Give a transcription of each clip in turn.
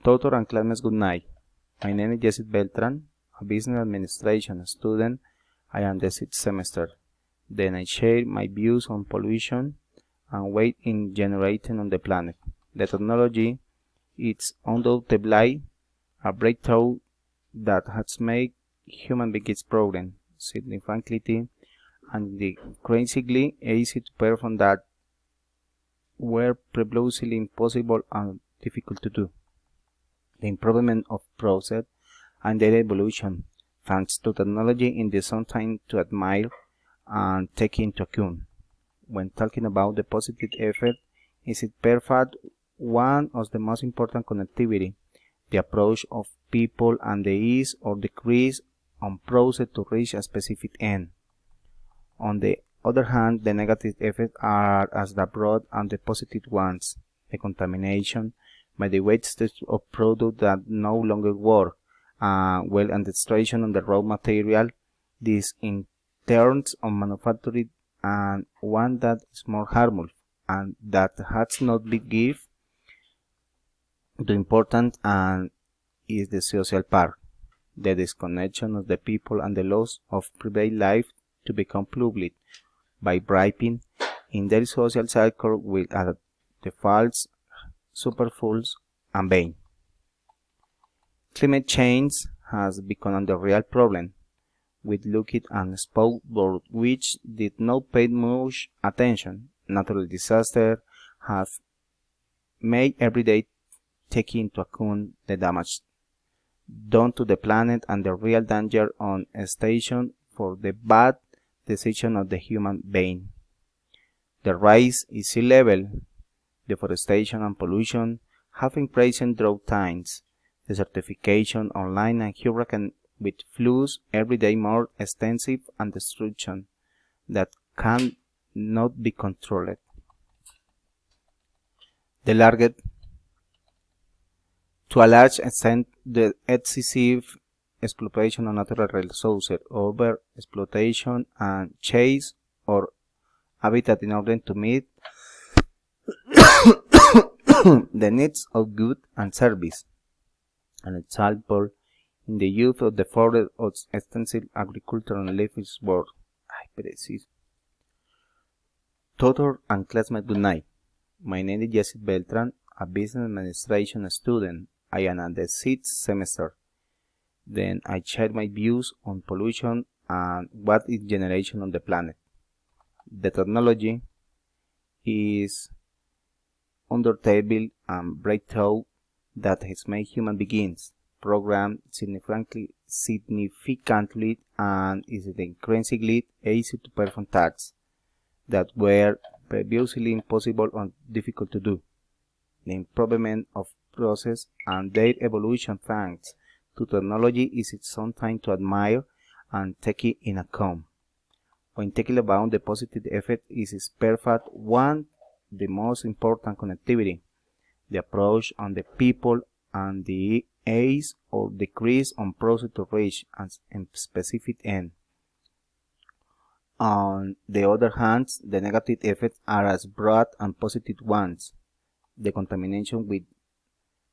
Tutor and classmates, good night. My name is Jesse Beltran, a business administration student. I am the 6th semester. Then I share my views on pollution and waste in generating on the planet. The technology is undoubtedly a breakthrough that has made human beings progress significantly and increasingly easy to perform that were previously impossible and difficult to do. The improvement of process and their evolution, thanks to technology, is something to admire and take into account. When talking about the positive effect, is it perfect? One of the most important connectivity, the approach of people and the ease or decrease on process to reach a specific end. On the other hand, the negative effects are as the broad and the positive ones, the contamination by the wastage of products that no longer work, well, and the destruction of the raw material. This in terms of manufacturing and one that is more harmful and that has not been given the important and is the social part, the disconnection of the people and the loss of private life to become public by bribing in their social cycle with the false, superfoods, and vain. Climate change has become a real problem. We looked and spoke about which did not pay much attention. Natural disasters have made every day take into account the damage done to the planet and the real danger on a station for the bad decision of the human being. The rise in sea level, deforestation and pollution have increased in drought times, desertification online and hurricane with floods every day more extensive and destruction that can not be controlled. To a large extent, the excessive exploitation of natural resources, over exploitation and chase or habitat in order to meet the needs of goods and service. An example in the use of the forest of extensive agriculture and livestock work. Tutor and classmate, good night. My name is Jesse Beltran, a business administration student. I am at the 6th semester. Then I share my views on pollution and what is generation on the planet. The technology is undoubtedly a breakthrough that has made human beings program significantly and is increasingly easy to perform tasks that were previously impossible or difficult to do. The improvement of process and their evolution thanks to technology is something to admire and take in account. When taking about the positive effect is perfect one, the most important connectivity, the approach on the people and the ease or decrease on process to reach a specific end. On the other hand, the negative effects are as broad and positive ones, the contamination with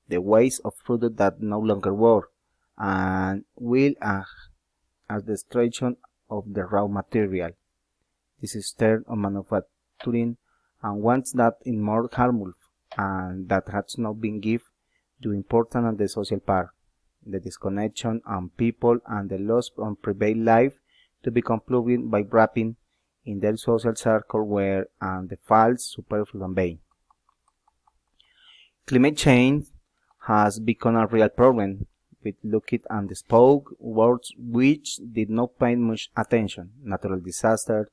the waste of products that no longer work, and will as the destruction of the raw material. This is turn on manufacturing and ones that is more harmful and that has not been given the important and the social part, the disconnection on people and the loss on private life to become plugged by wrapping in their social circle where and the false, superfluous and vain. Climate change has become a real problem. We looked and spoke words which did not pay much attention. Natural disaster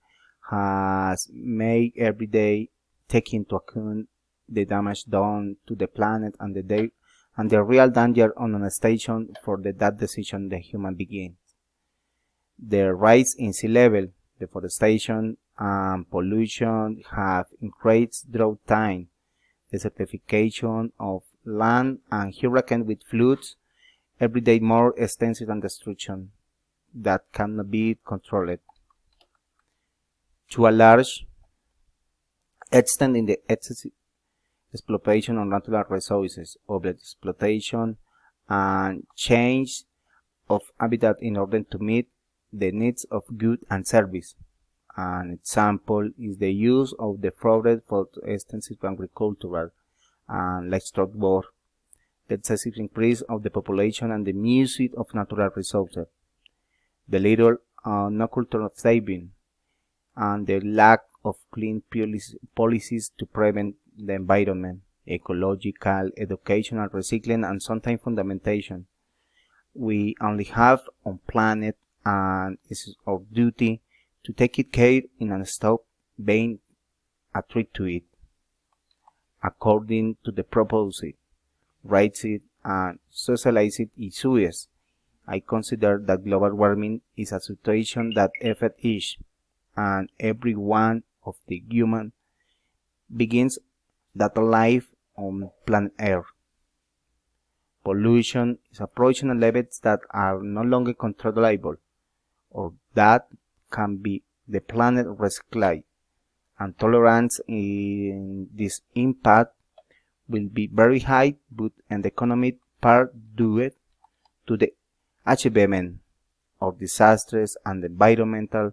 has made every day take into account the damage done to the planet and the real danger on a station for that decision the human begins. The rise in sea level, deforestation, and pollution have increased drought time, desertification of land and hurricane with floods every day more extensive and destruction that cannot be controlled. To a large extent in the exploitation of natural resources, overexploitation, and change of habitat in order to meet the needs of goods and service. An example is the use of the forest for extensive agricultural and livestock work, the excessive increase of the population and the misuse of natural resources, the little no culture of saving, and the lack of clean policies to prevent the environment, ecological, educational, recycling, and sometimes fundamentation. We only have one planet, and it's our duty to take it care and stop being a threat to it. According to the proposed, raised, and socialized issues, I consider that global warming is a situation that affects each and every one of the human beings that live on planet Earth. Pollution is approaching levels that are no longer controllable, or that can be the planet recycled, and tolerance in this impact will be very high, but in the economic part due to the achievement of disasters and environmental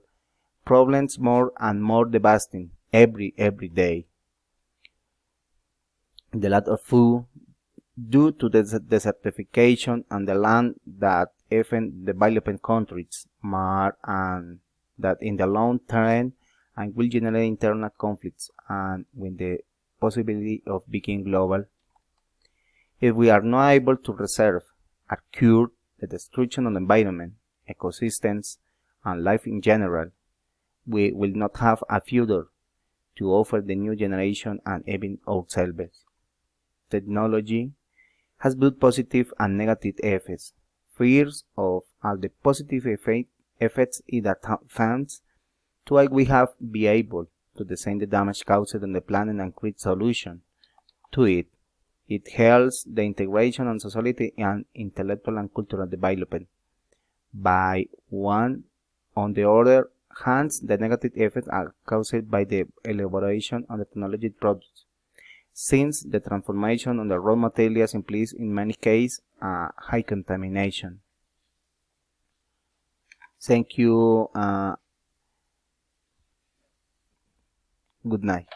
problems more and more devastating every day. The lack of food due to the desertification and the land that even developing countries mar, and that in the long term and will generate internal conflicts and with the possibility of becoming global. If we are not able to reserve or cure the destruction of the environment, ecosystems, and life in general, we will not have a future to offer the new generation and even ourselves. Technology has both positive and negative effects. Fears of all the positive effects it advances to we have be able to design the damage caused on the planet and create solution to it. It helps the integration on society and intellectual and cultural development. By one, on the other hand, the negative effects are caused by the elaboration of the technology products, since the transformation of the raw materials implies in many cases high contamination. Thank you. Good night.